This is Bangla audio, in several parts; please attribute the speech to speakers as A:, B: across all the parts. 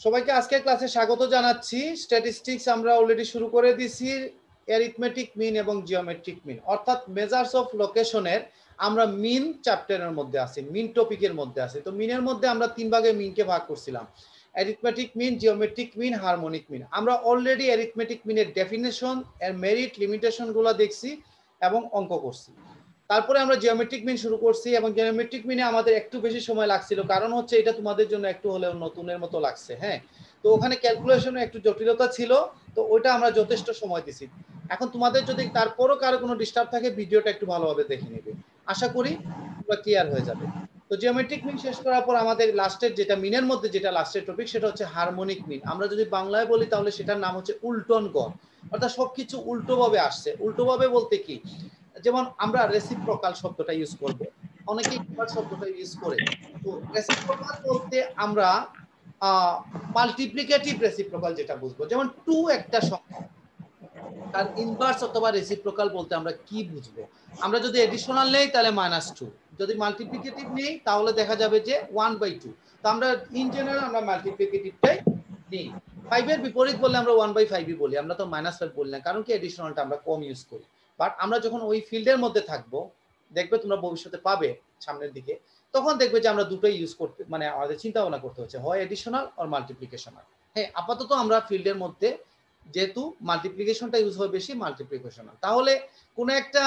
A: সবাইকে আজকে ক্লাসে স্বাগত জানাচ্ছি। স্ট্যাটিস্টিক্স আমরা অলরেডি শুরু করে দিয়েছি। অ্যারিথমেটিক মিন এবং জিওমেট্রিক মিন অর্থাৎ মেজার্স অফ লোকেশনের আমরা মিন চ্যাপ্টারের মধ্যে আছি, মিন টপিকের মধ্যে আছি। তো মিনের মধ্যে আমরা তিন ভাগে মিনকে ভাগ করছিলাম, arithmetic mean, geometric mean, harmonic mean. আমরা অলরেডি অ্যারিথমেটিক মিনের ডেফিনেশন, এর মেরিট, লিমিটেশনগুলো দেখছি এবং অঙ্ক করছি। তারপরে আমরা জিওমেট্রিক মিন শুরু করছি এবং জিওমেট্রিক মিনে আমাদের একটু বেশি সময় লাগছিল, কারণ হচ্ছে এটা তোমাদের জন্য একটু হলেও নতুনের মতো লাগছে। হ্যাঁ, তো ওখানে ক্যালকুলেশনে একটু জটিলতা ছিল, তো ওইটা আমরা যথেষ্ট সময় দিছি। এখন তোমাদের যদি তারপরও কারো কোনো ডিস্টার্ব থাকে ভিডিওটা একটু ভালোভাবে দেখে নেবে, আশা করি পুরো ক্লিয়ার হয়ে যাবে। তো জিওমেট্রিক মিন শেষ করার পর আমাদের লাস্টের যেটা মিনের মধ্যে যেটা লাস্টের টপিক সেটা হচ্ছে হারমোনিক মিন। আমরা যদি বাংলায় বলি তাহলে সেটার নাম হচ্ছে উল্টন গড়, অর্থাৎ সবকিছু উল্টোভাবে আসছে। উল্টোভাবে বলতে কি, যেমন আমরা রেসিপ্রোকাল শব্দটা ইউজ করব, অনেকেই ইনভার্স শব্দটা ইউজ করে। তো রেসিপ্রোকাল বলতে আমরা মাল্টিপ্লিকেটিভ রেসিপ্রোকাল যেটা বুঝবো, যেমন টু একটা সংখ্যা, তার ইনভার্স অথবা রেসিপ্রোকাল বলতে আমরা কি বুঝবো। আমরা যদি এডিশনাল নেই তাহলে -2, যদি মাল্টিপ্লিকেটিভ নেই তাহলে দেখা যাবে যে 1/2। তো আমরা ইন জেনারেল আমরা মাল্টিপ্লিকেটিভটাই নেই। 5 এর বিপরীত বললে আমরা 1/5 বলি, আমরা তো -5 বলি না, কারণ কি এডিশনালটা আমরা কম ইউজ করি। বাট আমরা যখন ওই ফিল্ডের মধ্যে থাকবো, দেখবে তোমরা ভবিষ্যতে পাবে সামনের দিকে, তখন দেখবে যে আমরা দুটোই ইউজ করতে, মানে আমাদের চিন্তা ভাবনা করতে হচ্ছে হয় এডিশনাল আর মাল্টিপ্লিকেশনাল। হ্যাঁ, আপাতত আমরা ফিল্ডের মধ্যে যেহেতু মাল্টিপ্লিকেশনটা ইউজ হয় বেশি, মাল্টিপ্লিকেশনাল। তাহলে কোন একটা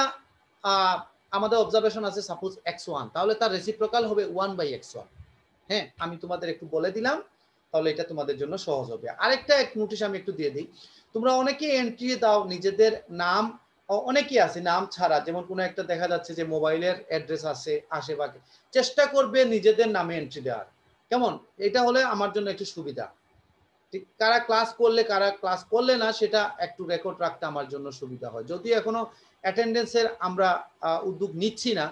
A: আমাদের অবজারভেশন আছে সাপোজ x1, তাহলে তার রেসিপ্রোকাল হবে 1/x1। হ্যাঁ, আমি তোমাদের একটু বলে দিলাম, তাহলে এটা তোমাদের জন্য সহজ হবে। আরেকটা এক নোটিশ আমি একটু দিয়ে দিই, তোমরা অনেকেই এন্ট্রি দাও নিজেদের নাম, অনেকেই আছে নাম ছাড়া, যেমন কোনো একটা দেখা যাচ্ছে যে মোবাইলের অ্যাড্রেস আছে আশেপাশে, চেষ্টা করবে নিজেদের নামে এন্ট্রি দেওয়ার। কেমন? এটা হলে আমার জন্য একটু সুবিধা। ঠিক, কারা ক্লাস করলে কারা ক্লাস করলে না সেটা একটু রেকর্ড রাখতে আমার জন্য সুবিধা হয়। যদি এখনো অ্যাটেন্ডেন্সের আমরা উদ্যোগ নিচ্ছি না,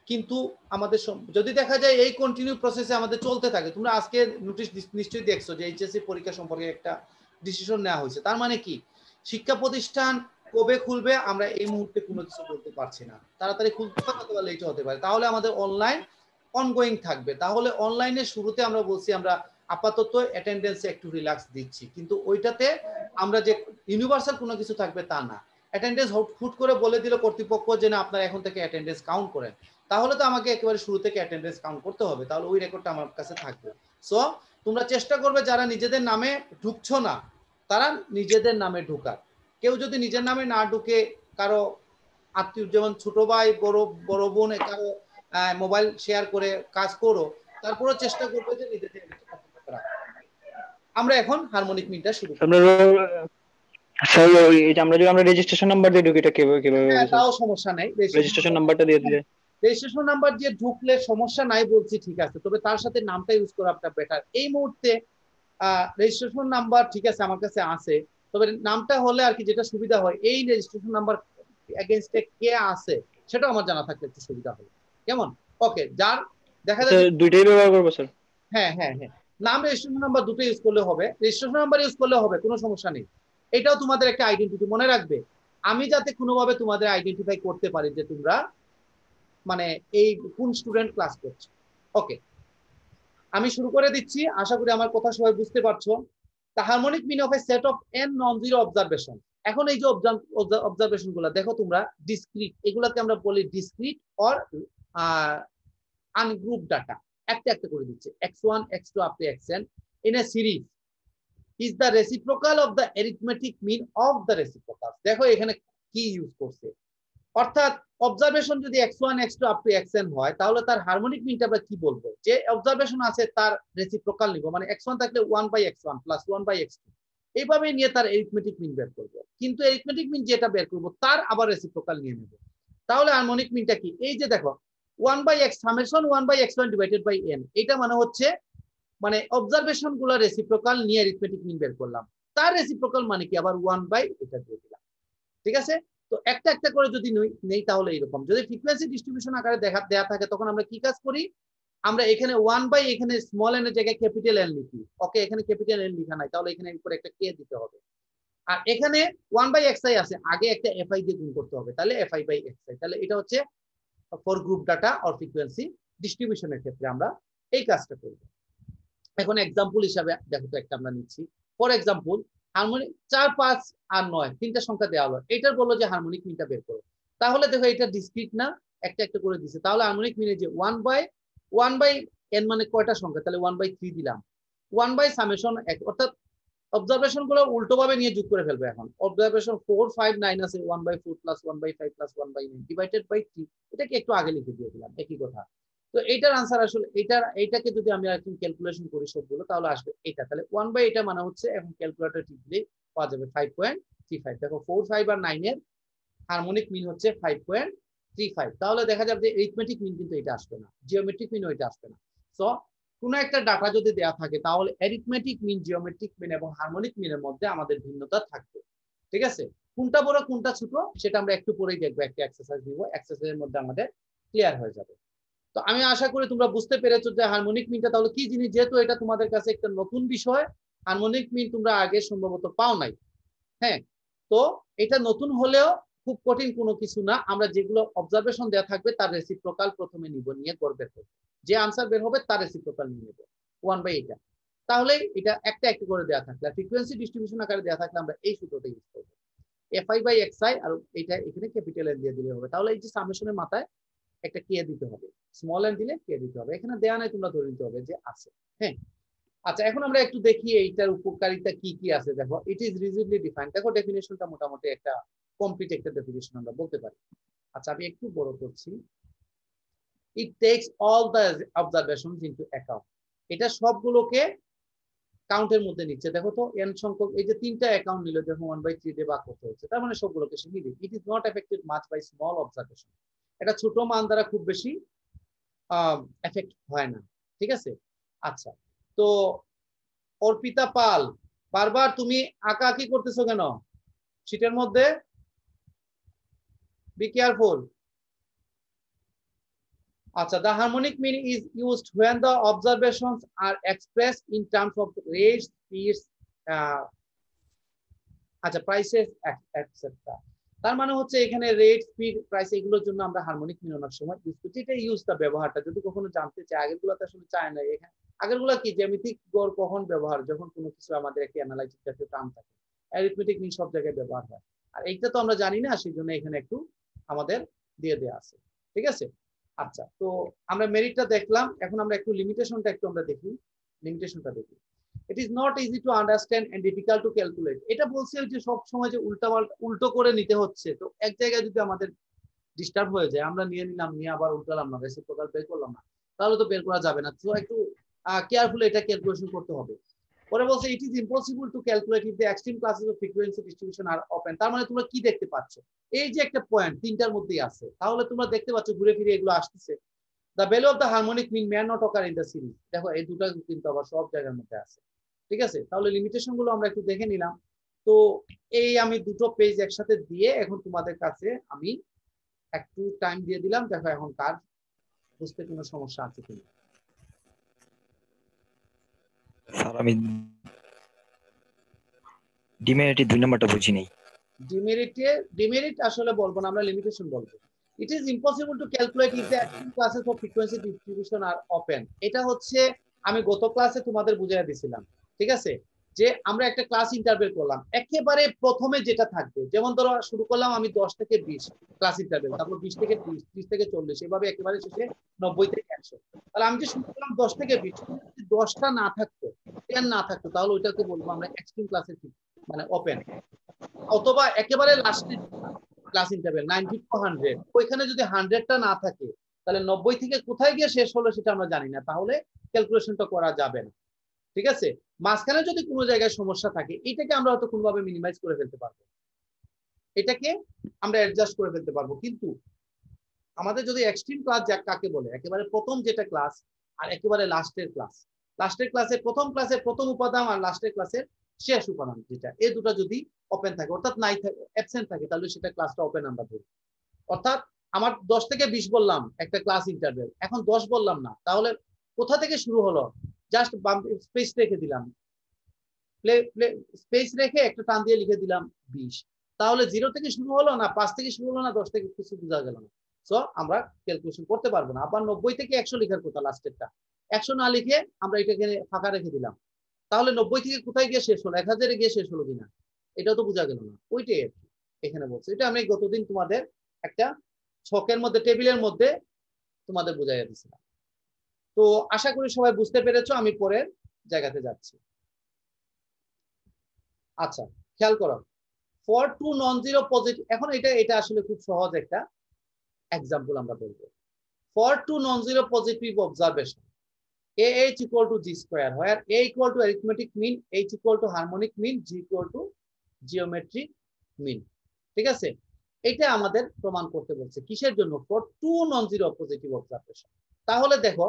A: কিন্তু আমাদের যদি দেখা যায় এই কন্টিনিউ প্রসেসে আমাদের চলতে থাকে। তোমরা আজকে নোটিশ নিশ্চয়ই দেখছো যে এইচএসসি পরীক্ষা সম্পর্কে একটা ডিসিশন নেওয়া হয়েছে। তার মানে কি, শিক্ষা প্রতিষ্ঠান কবে খুলবে আমরা এই মুহূর্তে কোনো কিছু বলতে পারছি না। তাড়াতাড়ি খুলতে পারে অথবা লেট হতে পারে। তাহলে আমাদের অনলাইন অনগোয়িং থাকবে। তাহলে অনলাইনের শুরুতে আমরা বলছি আমরা আপাতত অ্যাটেন্ডেন্সে একটু রিল্যাক্স দিচ্ছি, কিন্তু ওইটাতে আমরা যে ইউনিভার্সাল কোনো কিছু থাকবে তা না। অ্যাটেন্ডেন্স হুট করে বলে দিল কর্তৃপক্ষ যে না আপনারা এখন থেকে অ্যাটেন্ডেন্স কাউন্ট করেন, তাহলে তো আমাকে একেবারে শুরু থেকে অ্যাটেন্ডেন্স কাউন্ট করতে হবে, তাহলে ওই রেকর্ডটা আমার কাছে থাকবে। সো তোমরা চেষ্টা করবে যারা নিজেদের নামে ঢুকছো না তারা নিজেদের নামে ঢুকার। কেউ যদি নিজের নামে না ঢুকে কারো আত্মীয়, যেমন ছোট ভাই বড় বড় বোন কারো মোবাইল শেয়ার করে কাজ করো, তারপরে চেষ্টা করবে যে নিজেদের আমরা এখন হারমোনিক মিনটা শুরু করি।
B: আমরা যদি আমরা রেজিস্ট্রেশন নাম্বার দিয়ে ঢুকি, এটা কিভাবে হবে?
A: তাও সমস্যা নাই,
B: রেজিস্ট্রেশন নাম্বারটা দিয়ে দিলে,
A: রেজিস্ট্রেশন নাম্বার দিয়ে ঢুকলে সমস্যা নাই বলছি, ঠিক আছে, তবে তার সাথে নামটা ইউজ করা আপনার বেটার। এই মুহূর্তে রেজিস্ট্রেশন নাম্বার ঠিক আছে আমার কাছে আছে, তবে নামটা হলে আর কি যেটা সুবিধা হয়, এই রেজিস্ট্রেশন নাম্বার এগেইনস্টে কে আছে সেটা আমার জানা থাকলে একটু সুবিধা হবে। কেমন? ওকে, যার দেখা যায়
B: দুইটাই ব্যবহার করবো স্যার।
A: হ্যাঁ হ্যাঁ হ্যাঁ, নাম রেজিস্ট্রেশন নাম্বার দুটো ইউজ করলে হবে, রেজিস্ট্রেশন নাম্বার ইউজ করলে হবে, কোনো সমস্যা নেই। এটাও তোমাদের একটা আইডেন্টিটি, মনে রাখবে আমি যাতে কোনোভাবে তোমাদের আইডেন্টিফাই করতে পারি যে তোমরা মানে এই কোন স্টুডেন্ট ক্লাস করছে। ওকে, আমি শুরু করে দিচ্ছি, আশা করি আমার কথা সবাই বুঝতে পারছো। The harmonic mean of a set of n non-zero observation। এখন এই যে অবজারভেশন গুলো দেখো তোমরা, ডিসক্রিট, এগুলাকে আমরা বলি ডিসক্রিট অর আনগ্রুপ ডাটা। একটা একটা করে দিচ্ছে, x1 x2 up to xn in a series is the reciprocal of the arithmetic mean of the reciprocals। দেখো এখানে কি ইউজ করছে, অর্থাৎ অবজারভেশন যদি x1 x2 up to xn হয় তাহলে তার হারমোনিক মিনটা আমরা কি বলবো, যে অবজারভেশন আছে তার রেসিপ্রোকাল নিব, মানে x1 থাকলে 1/x1 প্লাস 1/x2, এইভাবে নিয়ে তার এরিথমেটিক মিন বের করব। কিন্তু এরিথমেটিক মিন যেটা বের করব তার আবার রেসিপ্রোকাল নিয়ে নেব। তাহলে হারমোনিক মিনটা কি, এই যে দেখো 1/x summation 1/x1 divided by n, এটা মানে হচ্ছে মানে অবজারভেশন গুলো রেসিপ্রোকাল নিয়ে এরিথমেটিক মিন বের করলাম, তার রেসিপ্রোকাল মানে কি আবার 1 এটা দিয়ে দিলাম। ঠিক আছে, তো একটা একটা করে যদি নেই তাহলে এরকম, যদি ফ্রিকোয়েন্সি ডিস্ট্রিবিউশন আকারে দেয়া থাকে তখন আমরা কি কাজ করি, আমরা এখানে 1 এখানে স্মল এন এর জায়গায় ক্যাপিটাল এন লিখি। ওকে, এখানে ক্যাপিটাল এন লেখা নাই, তাহলে এখানে উপরে একটা কে দিতে হবে। আর এখানে 1/xi আছে, আগে একটা fi দিয়ে গুণ করতে হবে, তাহলে fi/xi। তাহলে এটা হচ্ছে for group data or frequency ডিস্ট্রিবিউশনের ক্ষেত্রে আমরা এই কাজটা করব। এখন এক্সাম্পল হিসাবে দেখো তো একটা আমরা নিচ্ছি। ফর এক্সাম্পল হারমোনিক 4, 5 আর 9 তিনটা সংখ্যা দেওয়া হলো, এটার বললো যে হারমোনিক মিনটা বের করো। তাহলে দেখো এটা ডিসক্রিট না, একটা একটা করে দিছে। তাহলে হারমোনিক মিনে যে 1/n মানে কয়টা সংখ্যা, তাহলে 1/3 দিলাম। 1 বাই সামেশন, অর্থাৎ অবজারভেশন গুলো উল্টো ভাবে নিয়ে যোগ করে ফেলবে। এখন অবজারভেশন 4, 5, 9 আছে, 1/4 প্লাস 1/5 প্লাস 1/9 ডিভাইডেড বাই 3, এটাকে একটু আগে লিখে দিয়ে দিলাম, একই কথা। তো এইটার আনসার আসলে এইটাকে যদি আমি এখন ক্যালকুলেশন করি সবগুলো, তাহলে আসবে এটা। তাহলে 1 বাই এটা মানে হচ্ছে, এখন ক্যালকুলেটর টিপ দিলেই পাওয়া যাবে 5.35। দেখো 4, 5 আর 9 এর হারমোনিক মিন হচ্ছে 5.35। তাহলে দেখা যাবে যে এরিথমেটিক মিন কিন্তু এটা আসবে না, জিওমেট্রিক মিনও এটা আসবে না। সো কোন একটা ডাটা যদি দেয়া থাকে, তাহলে অ্যারিথমেটিক মিন, জিওমেট্রিক মিন এবং হারমোনিক মিনের মধ্যে আমাদের ভিন্নতা থাকবে। ঠিক আছে, কোনটা বড় কোনটা ছোট সেটা আমরা একটু পরেই দেখবো, একটা এক্সারসাইজ দিব, এক্সারসাইজের মধ্যে আমাদের ক্লিয়ার হয়ে যাবে। তো আমি আশা করি তোমরা বুঝতে পেরেছো যে হারমোনিক মিনটা তাহলে কি জিনিস। যেহেতু এটা তোমাদের কাছে একটা নতুন বিষয়, হারমোনিক মিন তোমরা আগে সম্ভবত পাও নাই। হ্যাঁ, তো এটা নতুন হলেও খুব কঠিন কোনো কিছু না। আমরা যেগুলো অবজারভেশন দেওয়া থাকবে তার রেসিপ্রোকাল প্রথমে নিব, নিয়ে গড় বের করব, যে আনসার বের হবে তার রেসিপ্রোকাল নিয়ে নেব 1/এটা। তাহলে এটা একটা একটা করে দেওয়া থাকলে, ফ্রিকোয়েন্সি ডিস্ট্রিবিউশন আকারে দেওয়া থাকলে আমরা এই সূত্রটা ইউজ করব, fi/xi, আর এটা এখানে ক্যাপিটাল এন দিয়ে দিলে হবে। তাহলে এই যে সামেশনের মাথায় একটা কে দিতে হবে, স্মল এন দিলে কে দিতে হবে। এখানে দেয়া নাই, তোমরা ধরে নিতে হবে যে আছে। হ্যাঁ, আচ্ছা, এখন আমরা একটু দেখি এইটার উপকারিতা কি কি আছে। দেখো, ইট ইজ রিজিডলি ডিফাইন্ড। দেখো ডেফিনেশনটা মোটামুটি একটা কমপ্লিট একটা ডেফিনেশন আমরা বলতে পারি। আচ্ছা, আমি একটু বড় করছি। ইট tax all the observations into account. এটা সবগুলোকে কাউন্টের মধ্যে নিচ্ছে। দেখো তো এন সংখ্যক, এই যে তিনটা অ্যাকাউন্ট নিল, দেখো 1/3 দিয়ে ভাগ করতে হচ্ছে, তার মানে সবগুলোকে সে নিবে। ইট is not affected much by small observation. এটা ছোট মান দ্বারা খুব বেশি এফেক্ট হয় না। ঠিক আছে, আচ্ছা। তো অর্পিতা পাল, বারবার তুমি আঁকাআঁকি করতেছো কেন শীটের মধ্যে? Be careful. আচ্ছা, the harmonic mean is used when the observations are expressed in terms of rate, speeds, আচ্ছা, prices, etc. তার মানে হচ্ছে এখানে রেট, স্পিড, প্রাইস এগুলোর জন্য আমরা হারমোনিক মিন অনেক সময় ইউজ করছি। এটা ইউজটা, ব্যবহারটা যদি কখনো জানতে চাই, আগের গুলাতে আসলে চায় না। এখানে আগের গুলা কি, জ্যামিতিক গড় কখন ব্যবহার, যখন কোনো কিছু আমাদের একটা অ্যানালাইসিস জাতীয় টার্ম থাকে। অ্যারিথমেটিক মিন সব জায়গায় ব্যবহার হয়, আর এইটা তো আমরা জানি না, সেই জন্য এখানে একটু আমাদের দিয়ে দেওয়া আছে। ঠিক আছে, আচ্ছা। তো আমরা মেরিটটা দেখলাম, এখন আমরা একটু লিমিটেশনটা একটু আমরা দেখি। লিমিটেশনটা দেখি। It is not easy to understand and difficult to calculate. এটা বলছে যে সব সময় যে উল্টো করে নিতে হচ্ছে, তো এক জায়গায় যদি আমাদের ডিস্টার্ব হয়ে যায়, আমরা নিয়ে নিলাম, নিয়ে আবার উল্টালাম না, রেসিপ্রোকাল বের করলাম না, তাহলে তো বের করা যাবে না। তো একটু কেয়ারফুলি এটা ক্যালকুলেশন করতে হবে। পরে বলছে it is impossible to calculate if the extreme classes of frequency distribution are open. তার মানে তোমরা কি দেখতে পাচ্ছ, এই যে একটা পয়েন্ট তিনটার মধ্যেই আছে, তাহলে তোমরা দেখতে পাচ্ছ ঘুরে ফিরে এগুলো আসতেছে। The value of the harmonic mean may not occur in the series. দেখো এই দুটো কিন্তু আবার সব জায়গার মধ্যে আছে। ঠিক আছে, তাহলে লিমিটেশন গুলো আমরা একটু দেখে নিলাম। তো এই আমি দুটো পেজ একসাথে দিয়ে এখন তোমাদের কাছে আমি একটু টাইম দিয়ে দিলাম। দেখো এখন কার বুঝতে কোনো সমস্যা আছে কিনা।
C: স্যার, আমি ডিমেরিটি 2 নাম্বারটা বুঝি নাই।
A: ডিমেরিট আসলে বলবো না, আমরা লিমিটেশন বলবো। It is impossible to calculate if the classes of frequency distribution are open. এটা হচ্ছে আমি গত ক্লাসে তোমাদের বুঝিয়ে দিছিলাম। ঠিক আছে, যে আমরা একটা ক্লাস ইন্টারভেল করলাম, একেবারে প্রথমে যেটা থাকবে, যেমন ধরো শুরু করলাম আমি 10 থেকে 20 ক্লাস ইন্টারভেল, তারপর 20 থেকে 30, 30 থেকে 40, এভাবে একেবারে শেষে 90 থেকে 100। তাহলে আমি যে শুরু করলাম 10 থেকে 20, 10টা না থাকতো, 10 না থাকতো, তাহলে ওইটাকে বলবো আমরা এক্সট্রিম ক্লাসের মানে ওপেন। অথবা একেবারে লাস্টে ক্লাস ইন্টারভেল 90 to 100, ওইখানে যদি 100টা না থাকে, তাহলে 90 থেকে কোথায় গিয়ে শেষ হলো সেটা আমরা জানি না, তাহলে ক্যালকুলেশনটা করা যাবে না। ঠিক আছে, মাঝখানে যদি কোনো জায়গায় সমস্যা থাকে, এটাকে আমরা হয়তো কোনোভাবে মিনিমাইজ করে ফেলতে পারবো, এটাকে আমরা অ্যাডজাস্ট করে ফেলতে পারবো। কিন্তু আমাদের যদি এক্সট্রিম ক্লাস কাকে বলে, একেবারে প্রথম যেটা ক্লাস আর একেবারে লাস্টের ক্লাস, লাস্টের ক্লাসের প্রথম ক্লাসের প্রথম উপাদান আর লাস্টের ক্লাসের শেষ উপাদান, যেটা এই দুটো যদি ওপেন থাকে, অর্থাৎ নাই থাকে, অ্যাবসেন্ট থাকে, তাহলে সেটা ক্লাসটা ওপেন আমরা ধরি। অর্থাৎ আমার 10 থেকে 20 বললাম একটা ক্লাস ইন্টারভেল, এখন 10 বললাম না, তাহলে কোথা থেকে শুরু হলো, জাস্ট স্পেস রেখে দিলাম, স্পেস রেখে একটা টান দিয়ে লিখে দিলাম 20। তাহলে 0 থেকে শুরু হলো না, 5 থেকে শুরু হলো না, 10 থেকে কিছু বোঝা গেল না। সো আমরা ক্যালকুলেশন করতে পারবো না। আবার 90 থেকে 100 লেখার কথা লাস্টেরটা, 100 না লিখে আমরা এটা এখানে ফাঁকা রেখে দিলাম, তাহলে 90 থেকে কোথায় গিয়ে শেষ হলো, 1000 এ গিয়ে শেষ হলো কিনা এটাও তো বোঝা গেল না। ওইটাই আর কি এখানে বলছে। এটা আমি গতদিন তোমাদের একটা ছকের মধ্যে টেবিলের মধ্যে তোমাদের বুঝাইয়া দিছিলাম। তো আশা করি সবাই বুঝতে পেরেছো। আমি পরের জায়গাতে যাচ্ছি। আচ্ছা, খেয়াল করো, for two non zero positive, এখন এটা আসলে খুব সহজ একটা এক্সাম্পল আমরা বলবো। For two non zero positive observation AH equal to G square, where A equal to arithmetic mean, H equal to harmonic mean, G equal to geometric mean। ঠিক আছে, এটা আমাদের প্রমাণ করতে বলছে কিসের জন্য, for two non zero positive observation. তাহলে দেখো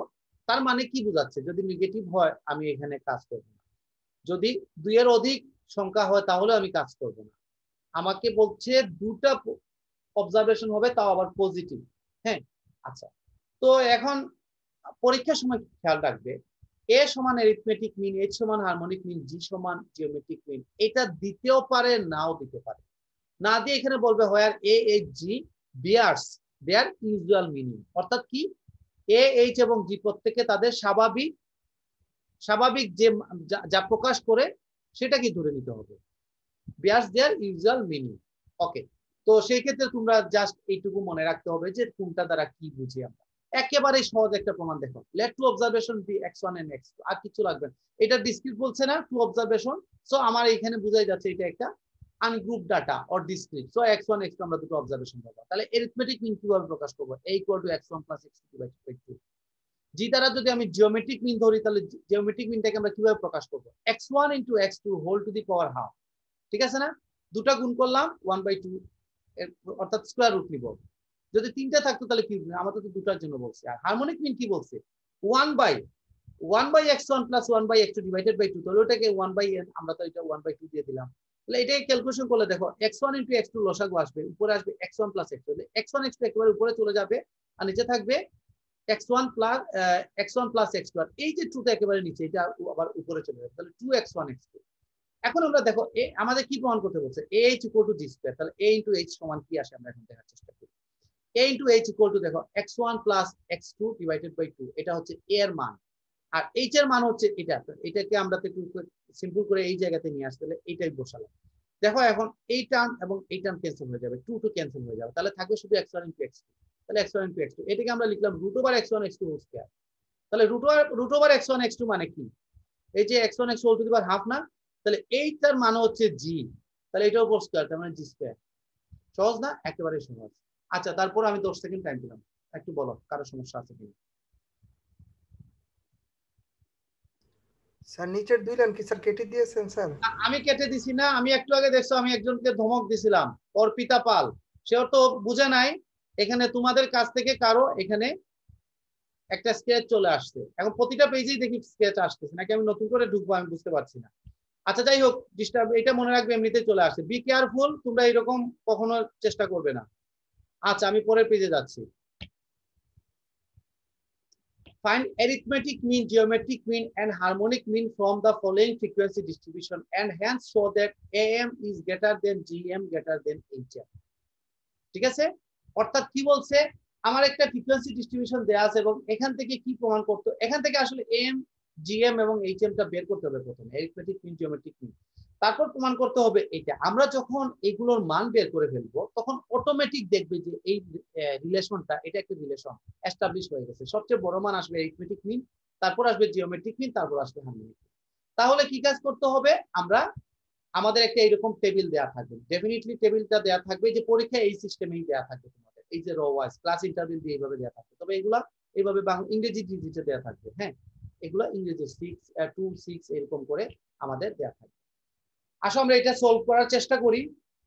A: তার মানে কি বোঝাচ্ছে, যদি নেগেটিভ হয় আমি এখানে কাজ করব না, যদি 2 এর অধিক সংখ্যা হয় তাহলে আমি কাজ করব না। আমাকে বলছে দুটা অবজারভেশন হবে, তাও আবার পজিটিভ। হ্যাঁ, আচ্ছা, তো এখন পরীক্ষার সময় খেয়াল রাখবে এ সমান অ্যারিথমেটিক মিন, এইচ সমান হারমোনিক মিন, জি সমান জিওমেট্রিক মিন, এটা দিতেও পারে নাও দিতে পারে। না দিয়ে এখানে বলবে where A H G bears their usual meaning, অর্থাৎ কি এ এইচ এবং জি প্রত্যেকে তাদের স্বাভাবিক যে যা প্রকাশ করে সেটা কি ধরে নিতে হবে, বিয়ার্স দেয়ার ইউজুয়াল মিনিং। ওকে, তো সেই ক্ষেত্রে তোমরা জাস্ট এইটুকু মনে রাখতে হবে যে কোনটা দ্বারা কি বুঝি আমরা। একেবারে সহজ একটা প্রমাণ দেখো, let two observation be x1 and x2, আর কিছু লাগবে না। এটা ডিসক্রিট বলছে না, টু অবজারভেশন, সো আমার এখানে বোঝাই যাচ্ছে এটা একটা ungroup data or discrete. So x1 x2 আমরা দুটো অবজারভেশন পাবো। তাহলে অ্যারিথমেটিক মিন কিভাবে প্রকাশ করব, a = x1 + x2 / 2। জি দ্বারা যদি আমি জিওমেট্রিক মিন ধরি তাহলে জিওমেট্রিক মিনটাকে আমরা কিভাবে প্রকাশ করব, x1 * x2 whole to the power half. ঠিক আছে না, দুটা গুণ করলাম 1/2, অর্থাৎ স্কয়ার রুট নিব। যদি তিনটা থাকতো তাহলে কি, আমাদের তো দুটার জন্য বলছে। আর হারমোনিক মিন কি বলছে, 1/x1 + 1/x2 / 2, তাহলে ওটাকে 1/n, আমরা তো এটা 1/2 দিয়ে দিলাম। তাহলে এটাকে ক্যালকুলেশন করলে দেখো x1 * x2 লসাগু আসবে, উপরে আসবে x1 + x2, x1 x2 একেবারে উপরে চলে যাবে, আর নিচে থাকবে x1 + x2, আর এই যে 2টা একেবারে নিচে, এটা আবার উপরে চলে যাবে, তাহলে 2x1 x2। এখন আমরা দেখো আমাদের কি প্রমাণ করতে বলছে, AH = G square, তাহলে A * H সমান কি আসে আমরা এখন দেখার চেষ্টা করি। A * H = দেখো x1 + x2 / 2, এটা হচ্ছে A এর মান, আর H এর মান হচ্ছে এটা। এটাকে আমরা একটু সিম্পল করে এই জায়গাতে নিয়ে আসতে, এইটাই বসালাম। দেখো এখন এই টার্ম এবং এই টার্ম ক্যান্সেল হয়ে যাবে, 2 টু ক্যান্সেল হয়ে যাবে, তাহলে থাকবে শুধু x1 * x2। তাহলে x1 * x2, এটাকে আমরা লিখলাম √x1 x2 হোল স্কয়ার। তাহলে √x1 x2 মানে কি, এই যে x1 x2 whole to the power half না, তাহলে এইটার মান হচ্ছে জি, তাহলে এটার উপর স্কয়ার, তার মানে জি স্কয়ার। সহজ না, একেবারে সহজ। আচ্ছা, তারপর আমি 10 সেকেন্ড টাইম দিলাম, একটু বলো কারো সমস্যা আছে কিনা।
D: স্যার নিচের 2 লাইন কি স্যার কেটে দিয়েছেন স্যার?
A: আমি কেটে দিছি না, আমি একটু আগে দেখছো আমি একজনকে ধমক দিছিলাম, অর্পিতা পাল, সেও তো বুঝে নাই। এখানে তোমাদের কাছ থেকে কারো এখানে একটা স্কেচ চলে আসছে, এখন প্রতিটা পেজেই দেখি স্কেচ আসতেছে, নাকি আমি নতুন করে ঢুকবো আমি বুঝতে পারছি না। আচ্ছা যাই হোক, ডিস্টার্ব, এটা মনে রাখবে এমনিতেই চলে আসে, বি কেয়ারফুল, তোমরা এরকম কখনো চেষ্টা করবে না। আচ্ছা, আমি পরের পেজে যাচ্ছি। Find arithmetic mean, geometric mean and harmonic mean from the following frequency distribution and hence show that AM is greater than GM greater than HM। ঠিক আছে, অর্থাৎ কি বলছে, আমার একটা ফ্রিকোয়েন্সি ডিস্ট্রিবিউশন দেয়া আছে এবং এখান থেকে কি প্রমাণ করতে, এখান থেকে আসলে AM GM এবং HM টা বের করতে হবে প্রথমে, অ্যারিথমেটিক মিন জিওমেট্রিক মিন, তারপর প্রমাণ করতে হবে এটা। আমরা যখন এগুলোর মান বের করে ফেলবো তখন অটোমেটিক দেখবে যে এই রিলেশনটা, এটা একটা রিলেশন এস্টাবলিশ হয়ে গেছে। সবচেয়ে বড় মান আসবে অ্যারিথমেটিক মিন, তারপর আসবে জিওমেট্রিক মিন, তারপর আসবে হারমোনিক। তাহলে কি কাজ করতে হবে, আমরা আমাদের একটা এরকম টেবিল দেয়া থাকবে, ডেফিনেটলি টেবিলটা দেয়া থাকবে, যে পরীক্ষা এই সিস্টেমেই দেয়া থাকবে তোমাদের, এই যে র ওয়াইজ ক্লাস ইন্টারভিউ দিয়ে এইভাবে দেয়া থাকবে, তবে এগুলা এইভাবে ইংরেজি ডিজিটে দেয়া থাকবে। হ্যাঁ, এগুলা ইংরেজি 6 2 6 এরকম করে আমাদের দেয়া থাকবে। আসো আমরা এটা সলভ করার চেষ্টা করি।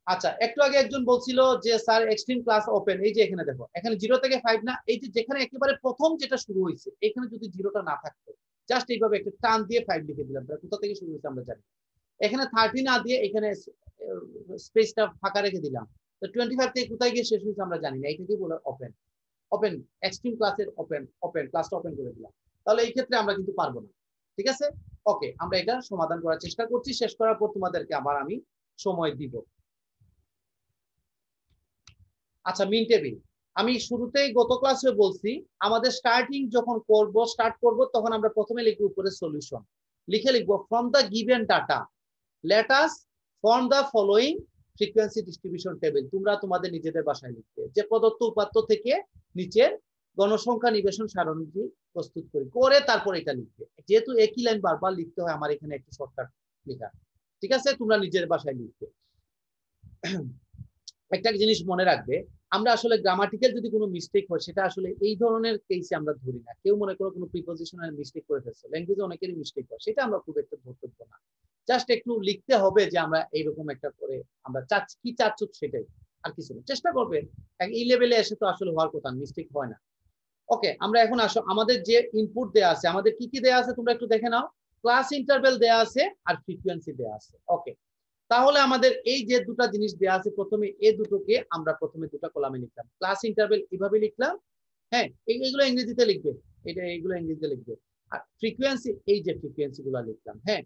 A: আচ্ছা, একটু আগে একজন বলছিল যে স্যার এক্সট্রিম ক্লাস ওপেন, এই যে এখানে দেখো, এখানে 0 থেকে 5 না, এই যে যেখানে একেবারে প্রথম যেটা শুরু হয়েছে এখানে যদি 0টা না থাকতো, জাস্ট এইভাবে একটা টান দিয়ে 5 লিখে দিলাম, তাহলে কোথা থেকে শুরু হয়েছে আমরা জানি। এখানে 30 না দিয়ে এখানে স্পেসটা ফাঁকা রেখে দিলাম, তো 25 থেকে কোথায় গিয়ে শেষ হয়েছে আমরা জানি না, এইটাকেই বলে ওপেন। ওপেন এক্সট্রিম ক্লাসের ওপেন ক্লাসটা ওপেন করে দিলাম, তাহলে এই ক্ষেত্রে আমরা কিন্তু পারবো না। ঠিক আছে, ওকে, আমরা এটা সমাধান করার চেষ্টা করছি, শেষ করার পর তোমাদেরকে আবার আমি সময় দিব। আচ্ছা, মিন টেবিল, আমি শুরুতেই গত ক্লাসে বলছি আমাদের স্টার্ট করব তখন আমরা প্রথমে লিখব উপরে সলিউশন, লিখে লিখব from the given data let us form the following frequency distribution table. তোমরা তোমাদের নিজেদের ভাষায় লিখবে যে প্রদত্ত উপাত্ত থেকে নিচের গণসংখ্যা নিবেশন সারণীটি প্রস্তুত করে তারপর এটা লিখবে। যেহেতু একই লাইন বারবার লিখতে হয় আমার এখানে একটু শর্টকাট লেখা, ঠিক আছে? তোমরা নিজের ভাষায় লিখবে। একটা জিনিস মনে রাখবে, আমরা আসলে গ্রামাটিক্যাল যদি কোনো মিস্টেক হয় সেটা আসলে এই ধরনের কেসে আমরা ধরি না। কেউ মনে করো কোনো প্রিপোজিশনাল মিস্টেক করে ফেলছে, ল্যাঙ্গুয়েজে অনেকেরই মিস্টেক হয়, সেটা আমরা খুব একটা ধরতে না। জাস্ট একটু লিখতে হবে যে আমরা এইরকম একটা করে আমরা কি চাচ্ছি সেটাই, আর কিছু না। চেষ্টা করবে, এই লেভেলে এসে তো আসলে হওয়ার কথা, মিস্টেক হয় না। ওকে, আমরা এখন আসো আমাদের যে ইনপুট দেয়া আছে, আমাদের কি কি দেয়া আছে তোমরা একটু দেখে নাও। ক্লাস ইন্টারভ্যাল দেয়া আছে আর ফ্রিকোয়েন্সি দেয়া আছে। ওকে, তাহলে আমাদের এই যে দুটো জিনিস দেয়া আছে, প্রথমে এই দুটোকে আমরা প্রথমে দুটো কলামে লিখলাম। ক্লাস ইন্টারভ্যাল এইভাবে লিখলাম, হ্যাঁ, এইগুলো ইংরেজিতে লিখবে, এইগুলো ইংরেজিতে লিখবে। আর ফ্রিকোয়েন্সি, এই যে ফ্রিকোয়েন্সি গুলো লিখলাম। হ্যাঁ,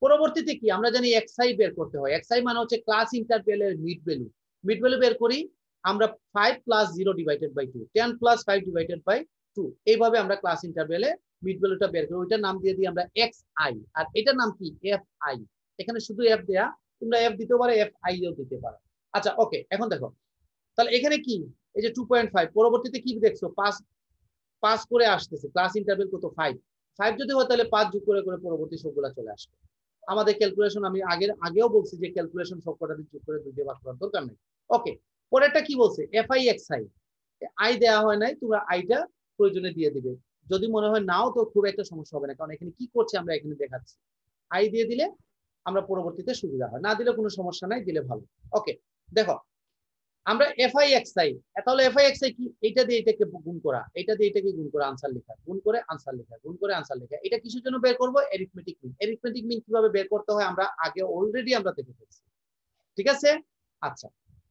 A: পরবর্তীতে কি আমরা জানি xi বের করতে হয়। xi মানে হচ্ছে ক্লাস ইন্টারভ্যালের মিড ভ্যালু। মিড ভ্যালু বের করি আমরা 5 + 0 / 2, 10 + 5 / 2। এইভাবে আমরা ক্লাস ইন্টারভ্যালে মিড ভ্যালুটা বের করি, ওইটার নাম দিয়ে দিই আমরা xi, আর এটার নাম কি fi। এখানে শুধু f দেয়া, তোমরা f দিতে পারো, fi ও দিতে পারো। আচ্ছা, ওকে, এখন দেখো তাহলে এখানে কি, এই যে 2.5, পরবর্তীতে কি দেখছো 5 করে আসতেছে, ক্লাস ইন্টারভ্যাল কত 5 যদি হয় তাহলে 5 যোগ করে করে পরবর্তী সবগুলা চলে আসবে। আমাদের ক্যালকুলেশন আমি আগেও বলছি যে ক্যালকুলেশন সবকটা যোগ করে 2 দিয়ে ভাগ করার দরকার নেই। ওকে, পরেরটা কি বলছে fi xi, আই দেওয়া হয় নাই, তোমরা আইটা প্রয়োজনে দিয়ে দিবে। যদি মনে হয় নাও তো খুব একটা সমস্যা হবে না, কারণ এখানে কি করছে আমরা এখানে দেখাচ্ছি। আই দিয়ে দিলে আমরা পরবর্তীতে সুবিধা হয়, না দিলে কোনো সমস্যা নাই, দিলে ভালো। ওকে, দেখো আমরা fi xi, তাহলে fi xi কি, এটা দিয়ে এটাকে গুণ করা, এটা দিয়ে এটাকে গুণ করা, আনসার লেখা, গুণ করে আনসার লেখা, গুণ করে আনসার লেখা। এটা কিসের জন্য বের করব? অ্যারিথমেটিক মিন। অ্যারিথমেটিক মিন কিভাবে বের করতে হয় আমরা আগে অলরেডি আমরা দেখে ফেলছি, ঠিক আছে? আচ্ছা,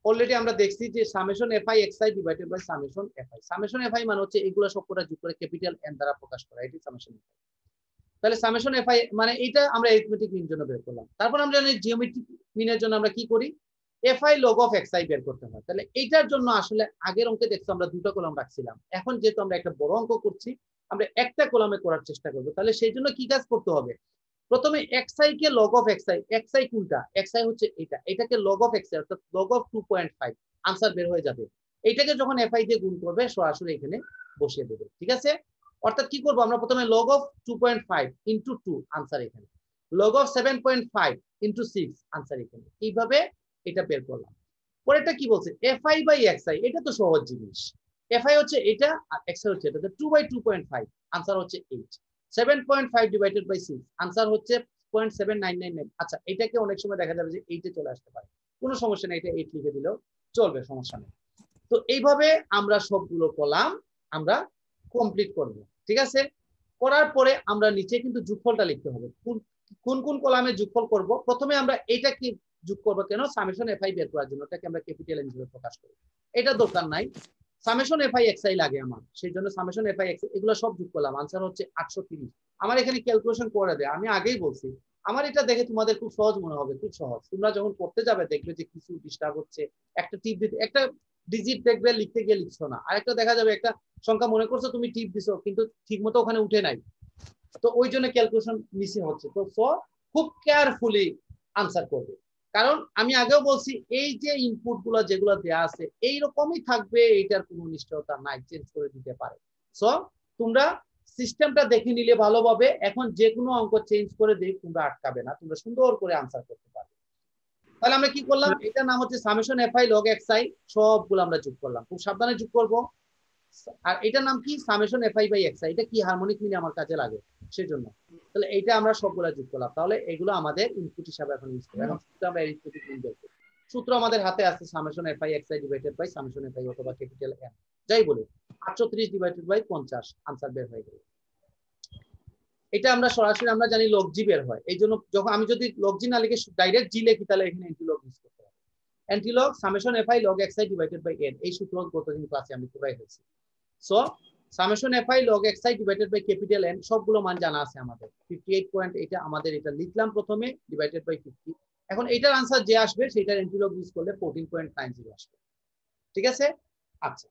A: অলরেডি আমরা দেখছি যে summation fi xi divided by summation fi। Summation fi মানে হচ্ছে এগুলো সবকটা যোগ করে ক্যাপিটাল এন দ্বারা প্রকাশ করা, এটি সামেশন fi। তাহলে সামেশন fi মানে এটা আমরা অ্যারিথমেটিক মিন জন্য বের করলাম। তারপর আমরা জানি জিওমেট্রিক মিনের জন্য আমরা কি করি, fi log of xi বের করতে হয়। তাহলে এইটার জন্য আসলে আগের অঙ্কে দেখছো আমরা দুটো কলাম রাখছিলাম, এখন যেহেতু আমরা একটা বড় অঙ্ক করছি আমরা একটা কলামে করার চেষ্টা করব। তাহলে সেই জন্য কি কাজ করতে হবে, প্রথমে xi K log of xi, xi কোনটা, xi হচ্ছে এটা, এটাকে log of xi অর্থাৎ log of 2.5, আনসার বের হয়ে যাবে। এইটাকে যখন fi দিয়ে গুণ করবে সরাসরি এখানে বসিয়ে দেবে, ঠিক আছে? অর্থাৎ কি করব আমরা, প্রথমে log of 2.5 * 2, আনসার এখানে, log of 7.5 * 6, আনসার এখানে। এইভাবে এটা বের করলাম। পরেরটা কি বলছে, fi by xi, এটা তো সহজ জিনিস। fi হচ্ছে এটা আর xi হচ্ছে এটা, 2/2.5, আনসার হচ্ছে 8। 7.5 / 6, আনসার হচ্ছে 0.7999। আচ্ছা, এটাকে অনেক সময় দেখা যাবে যে 8 এ চলে আসতে পারে, কোনো সমস্যা নেই, এটা 8 লিখে দিলেও চলবে, সমস্যা নেই। তো এইভাবে আমরা সবগুলো কলাম আমরা কমপ্লিট করব, ঠিক আছে? করার পরে আমরা নিচে কিন্তু যোগফলটা লিখতে হবে। কোন কোন কলামে যোগফল করব, প্রথমে আমরা এটা কি যোগ করব কেন, সামেশন fi বের করার জন্য, এটাকে আমরা ক্যাপিটাল এন হিসেবে প্রকাশ করি, এটা দরকার নাই। সামেশন fi xi লাগে আমার, সেই জন্য সামেশন fi xi এগুলো সব যোগ করলাম, আনসার হচ্ছে 830। আমার এখানে ক্যালকুলেশন করে দেয়, আমি আগেই বলছি আমার এটা দেখে তোমাদের খুব সহজ মনে হবে, খুব সহজ। তোমরা যখন করতে যাবে দেখবে যে কিছু ডিস্টার্ব হচ্ছে, একটা টিপ দিতে, একটা ডিজিট দেখবে লিখতে গিয়ে লিখছো না, আর একটা দেখা যাবে একটা সংখ্যা মনে করছো তুমি টিপ দিছো কিন্তু ঠিকমতো ওখানে উঠে নাই, তো ওই জন্য ক্যালকুলেশন মিসিং হচ্ছে। তো খুব কেয়ারফুলি আনসার করবে, কারণ আমি আগেও বলছি এই যে ইনপুট গুলো যেগুলো দেয়া আছে এইরকমই থাকবে, এইটার কোনো নিশ্চয়তা নাই, চেঞ্জ করে দিতে পারে। সো তোমরা সিস্টেমটা দেখে নিলে ভালোভাবে, এখন যে কোনো অঙ্ক চেঞ্জ করে দিয়ে তোমরা আটকাবে না, তোমরা সুন্দর করে আনসার করতে পারবে। তাহলে আমরা কি করলাম, এটার নাম হচ্ছে সামেশন fi log xi, সবগুলো আমরা যোগ করলাম, খুব সাবধানে যোগ করব। আর এটার নাম কি, সামেশন fi by xi, এটা কি হারমোনিক মিনে আমার কাজে লাগে সেজন্য। তাহলে এইটা আমরা সবগুলা যোগ করলাম, তাহলে এগুলো আমাদের ইনপুট হিসাবে এখন ইউজ করি। এখন সূত্র আমরা অ্যারিথমেটিক মিন বের করি, সূত্র আমাদের হাতে আছে summation fi xi divided by summation fi অথবা ক্যাপিটাল এন যাই বলে, 830 ডিভাইডেড বাই 50, আনসার বের হয়ে গেল। এটা আমরা সরাসরি আমরা জানি log g বের হয়, এই জন্য যখন আমি যদি log g না লিখে ডাইরেক্ট জি লিখি তাহলে এখানে এন্টিলগ ইউজ করতে হবে। Antilog summation fi log xi divided by n, এই সূত্র গতদিন ক্লাসে আমি পড়াই হয়েছি। So summation fi log xi divided by capital N, সবগুলো মান জানা আছে আমাদের। 58 এটা আমাদের এটা লিখলাম প্রথমে, ডিভাইডেড বাই 50। এখন এটার আনসার যে আসবে সেটার এন্টিলগ ইউজ করলে 14.90 আসবে, ঠিক আছে? আচ্ছা,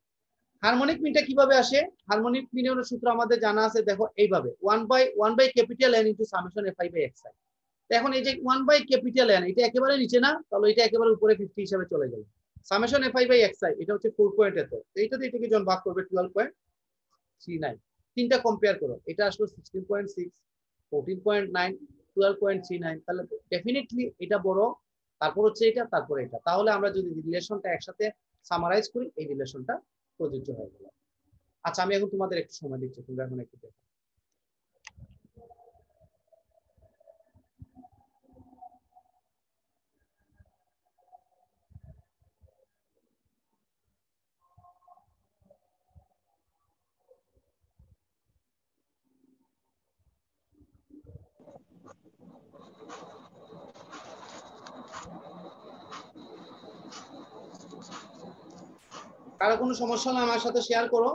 A: হারমোনিক মিনটা কিভাবে আসে? হারমোনিক মিনের সূত্র আমাদের জানা আছে, দেখো এইভাবে 1/1 capital N into summation fi by xi। এখন এই যে 1 ক্যাপিটাল N এটা একেবারে নিচে না, তাহলে এটা একেবারে উপরে 50 হিসাবে চলে গেল। সামেশন fi বাই xi এটা হচ্ছে 4 পয়েন্ট এত, এইটাতে এটাকে যখন ভাগ করবে 12.39, তিনটা কম্পেয়ার করো, এটা আসলে 16.6, 14.9, 12.39, তাহলে ডেফিনেটলি এটা বড়, তারপর হচ্ছে এটা, তারপরে এটা। তাহলে আমরা যদি রিলেশনটা একসাথে সামারাইজ করি, এই রিলেশনটা প্রযোজ্য হয়ে গেল। আচ্ছা, আমি এখন তোমাদের একটু সময় দিচ্ছি, তোমরা এখন একটু দেখো। কারো কোনো সমস্যা হলে আমার সাথে শেয়ার করো।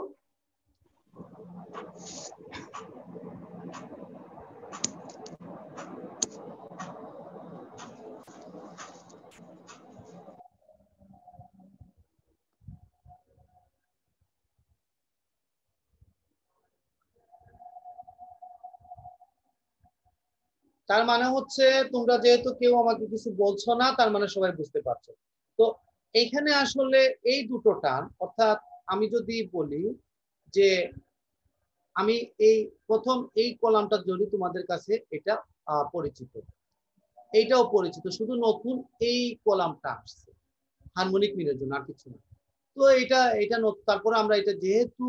A: তার মানে হচ্ছে তোমরা যেহেতু কেউ আমাকে কিছু বলছো না, তার মানে সবাই বুঝতে পারছো। তো এইখানে আসলে এই দুটো টার্ম, অর্থাৎ আমি যদি বলি যে আমি এই প্রথম এই কলামটা যদি তোমাদের কাছে এটা পরিচিত, এইটাও পরিচিত, শুধু নতুন এই কলামটা আসছে হারমোনিক মিনের জন্য, আর কিছু না। তো এটা এটা তারপরে আমরা এটা যেহেতু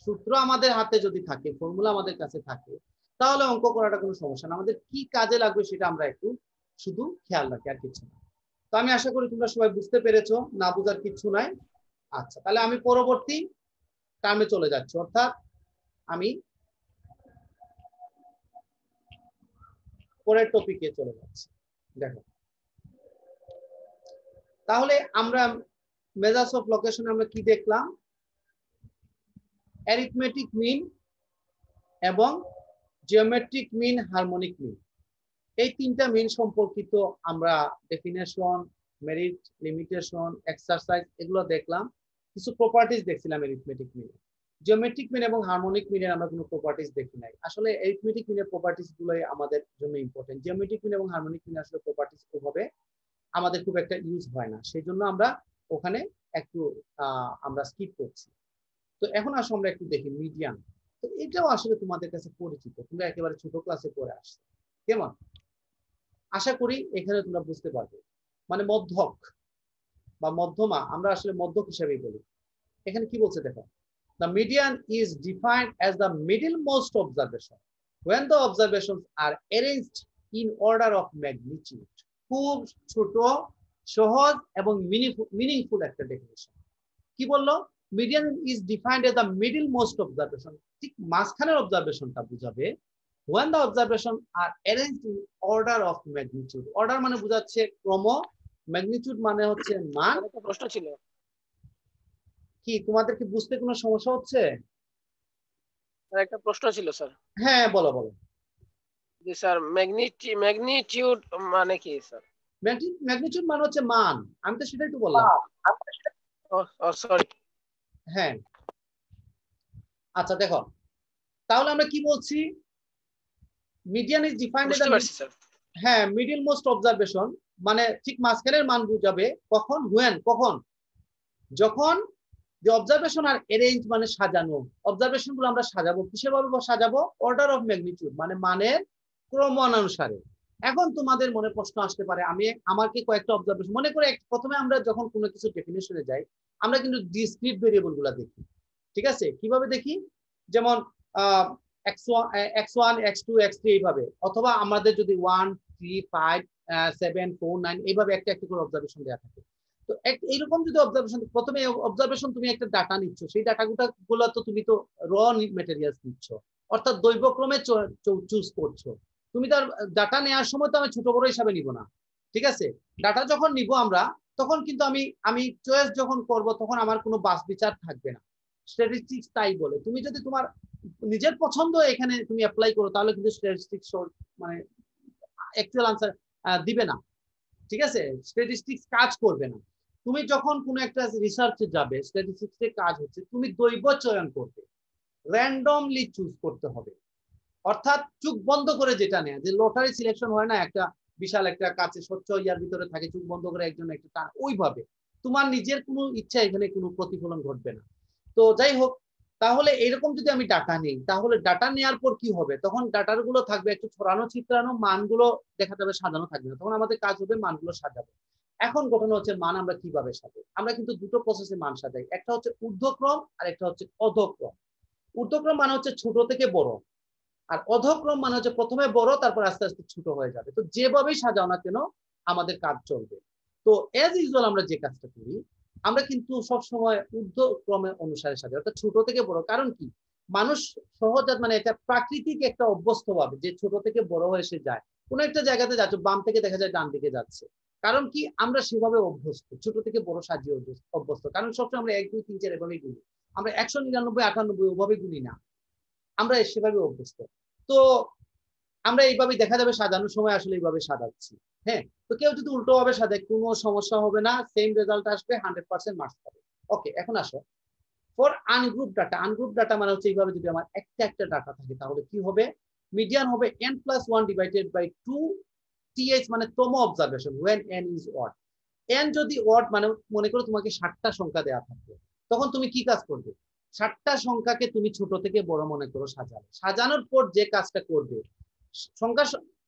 A: সূত্র আমাদের হাতে যদি থাকে, ফর্মুলা আমাদের কাছে থাকে, তাহলে অঙ্ক করাটা কোনো সমস্যা না। আমাদের কি কাজে লাগবে সেটা আমরা একটু শুধু খেয়াল রাখি, আর কিছু না। তো আমি আশা করি তোমরা সবাই বুঝতে পেরেছো, না বুঝার কিছু নাই। আচ্ছা, তাহলে আমি পরবর্তী টার্মে চলে যাচ্ছি, অর্থাৎ আমি পরের টপিকে চলে যাচ্ছি। দেখো, তাহলে আমরা মেজার্স অফ লোকেশন আমরা কি দেখলাম? অ্যারিথমেটিক মিন এবং জিওমেট্রিক মিন, হারমোনিক মিন, এই তিনটা মিন সম্পর্কিত আমরা ডেফিনেশন, মেরিট, লিমিটেশন, এক্সারসাইজ এগুলো দেখলাম। কিছু প্রপার্টিজ দেখছিলাম অ্যারিথমেটিক মিন। জিওমেট্রিক মিন এবং হারমোনিক মিনের আমরা কোনো প্রপার্টিজ দেখি নাই। আসলে অ্যারিথমেটিক মিনের প্রপার্টিজ গুলোই আমাদের জন্য ইম্পর্টেন্ট। জিওমেট্রিক মিন এবং হারমোনিক মিন আসলে প্রপার্টিজ ওভাবে আমাদের খুব একটা ইউজ হয় না, সেই জন্য আমরা ওখানে একটু আমরা স্কিপ করছি। তো এখন আসলে আমরা একটু দেখি মিডিয়ান। তো এটাও আসলে তোমাদের কাছে পরিচিত, তোমরা একেবারে ছোট ক্লাসে পড়ে আসছে। কেমন? আশা করি এখানে তোমরা বুঝতে পারবে। মানে মধ্যক বা মধ্যমা আমরা আসলে মধ্যক হিসেবেই বলি। এখানে কি বলছে দেখো, the median is defined as the middlemost observation when the observations are arranged in order of magnitude। খুব ছোট, সহজ এবং মিনিংফুল একটা ডেফিনিশন। কি বললো? Median is defined as the middlemost observation, ঠিক মাঝখানের অবজারভেশনটা বুঝাবে। when the observation are arranged in order of magnitude, order মানে বোঝাচ্ছে ক্রম, ম্যাগনিটিউড মানে হচ্ছে মান।
E: একটা প্রশ্ন ছিল,
A: কি তোমাদের কি বুঝতে কোনো সমস্যা হচ্ছে?
E: একটা প্রশ্ন ছিল স্যার।
A: হ্যাঁ, বলো বলো।
E: জি স্যার, ম্যাগনিটিউড মানে কি স্যার?
A: ম্যাগনিটিউড মানে হচ্ছে মান, আমি তো সেটাই তো বললাম।
E: ও সরি।
A: হ্যাঁ, আচ্ছা দেখো, তাহলে আমরা কি বলছি? মিডিয়ান ইজ ডিফাইন্ড এজ, হ্যাঁ, মিডল মোস্ট অবজারভেশন মানে ঠিক মাঝখানের মান বুঝাবে। কখন? কখন? যখন যে অবজারভেশন আর অ্যারেঞ্জ মানে সাজানো, অবজারভেশন গুলো আমরা সাজাবো, কিসের ভাবে সাজাবো? অর্ডার অফ ম্যাগনিটিউড মানে মানের ক্রমানুসারে। এখন তোমাদের মনে প্রশ্ন আসতে পারে, আমি আমাকে কয়েকটা অবজারভেশন মনে করে, প্রথমে আমরা যখন কোনো কিছু ডেফিনেশনে যাই, আমরা কিন্তু ডিসক্রিট ভেরিয়েবল গুলা দেখি। ঠিক আছে? কিভাবে দেখি? যেমন x1, x2, x3 এইভাবে, অথবা আমাদের যদি 1, 3, 5, 7, 4, 9 এইভাবে একটা একটা করে অবজারভেশন দেওয়া থাকে। তো এইরকম যদি অবজারভেশন, প্রথমে অবজারভেশন তুমি একটা ডাটা নিচ্ছ, সেই ডাটাগুলো তো তুমি তো র ম্যাটেরিয়ালস নিচ্ছ, অর্থাৎ দৈবক্রমে চুজ করছো। তুমি তার ডাটা নেওয়ার সময় তো আমি ছোট বড় হিসাবে নিব না। ঠিক আছে? ডাটা যখন নিব আমরা, তখন কিন্তু আমি চয়েস যখন করব, তখন আমার কোনো বাস বিচার থাকবে না। স্ট্যাটিস্টিক্স তাই বলে, তুমি যদি তোমার নিজের পছন্দ এখানে তুমি অ্যাপ্লাই করো, তাহলে কিন্তু স্ট্যাটিস্টিক্স মানে অ্যাকচুয়াল আনসার দিবে না। ঠিক আছে? স্ট্যাটিস্টিক্স কাজ করবে না। তুমি যখন কোনো একটা রিসার্চে যাবে, স্ট্যাটিস্টিক্সে কাজ হচ্ছে, তুমি দৈব চয়ন করবে, র্যান্ডমলি চুজ করতে হবে। অর্থাৎ চোখ বন্ধ করে যেটা নেয়, যে লটারি সিলেকশন হয় না, একটা বিশাল একটা কাছে স্বচ্ছ ইয়ার ভিতরে থাকে, চোখ বন্ধ করে একজন একটা টান, ওইভাবে তোমার নিজের কোনো ইচ্ছা এখানে কোনো প্রতিফলন ঘটবে না। তো যাই হোক, তাহলে এরকম যদি আমি ডাটা নেই, তাহলে ডাটা নেওয়ার পর কি হবে, তখন ডাটার গুলো থাকবে একটু ছড়ানো ছিটানো, মানগুলো দেখা যাবে সাজানো থাকবে না, তখন আমাদের কাজ হবে মানগুলো সাজাবো। এখন ঘটনা হচ্ছে মান আমরা কিভাবে সাজাই। আমরা কিন্তু দুটো প্রসেসে মান সাজাই, একটা হচ্ছে ঊর্ধ্বক্রম আর একটা হচ্ছে অধক্রম। ঊর্ধ্বক্রম মানে হচ্ছে ছোট থেকে বড়, আর অধক্রম মানে হচ্ছে প্রথমে বড় তারপর আস্তে আস্তে ছোট হয়ে যাবে। তো যেভাবেই সাজাও না কেন আমাদের কাজ চলবে। তো এজ ইউজুয়াল আমরা যে কাজটা করি, আমরা কিন্তু সবসময় ঊর্ধ্বক্রমে অনুসারে সাজাই, অর্থাৎ ছোট থেকে বড়। কারণ কি, মানুষ সহজাত, মানে এটা প্রাকৃতিক একটা অভ্যস্ত ভাবে যে ছোট থেকে বড় হয়ে সে যায়। কোন একটা জায়গাতে যাচ্ছে, বাম থেকে দেখা যায় ডান দিকে যাচ্ছে, কারণ কি আমরা সেভাবে অভ্যস্ত, ছোট থেকে বড় সাজিয়ে অভ্যস্ত। কারণ সবসময় আমরা 1 2 3 4 এভাবেই গুনি, আমরা 199 98 ওভাবে গুনি না, আমরা সেভাবে অভ্যস্ত। তো আমরা এইভাবে দেখা যাবে সাজানোর সময় আসলে এইভাবে সাজাচ্ছি। হ্যাঁ, তো কেউ যদি উল্টো ভাবে সাজায় কোনো সমস্যা হবে না, সেম রেজাল্ট আসবে, 100% মার্কস পাবে। ওকে, এখন আসো for ungroup data. Ungroup data মানে হচ্ছে এইভাবে যদি আমার একটা একটা ডাটা থাকে, তাহলে কি হবে, মিডিয়ান হবে n+1 ডিভাইডেড বাই 2 th, মানে তম observation when n is odd। n যদি odd, মানে মনে করো তোমাকে 60টা সংখ্যা দেওয়া থাকবে, তখন তুমি কি কাজ করবে, 60টা সংখ্যাকে তুমি ছোট থেকে বড় মনে করো সাজাবে। সাজানোর পর যে কাজটা করবে, সংখ্যা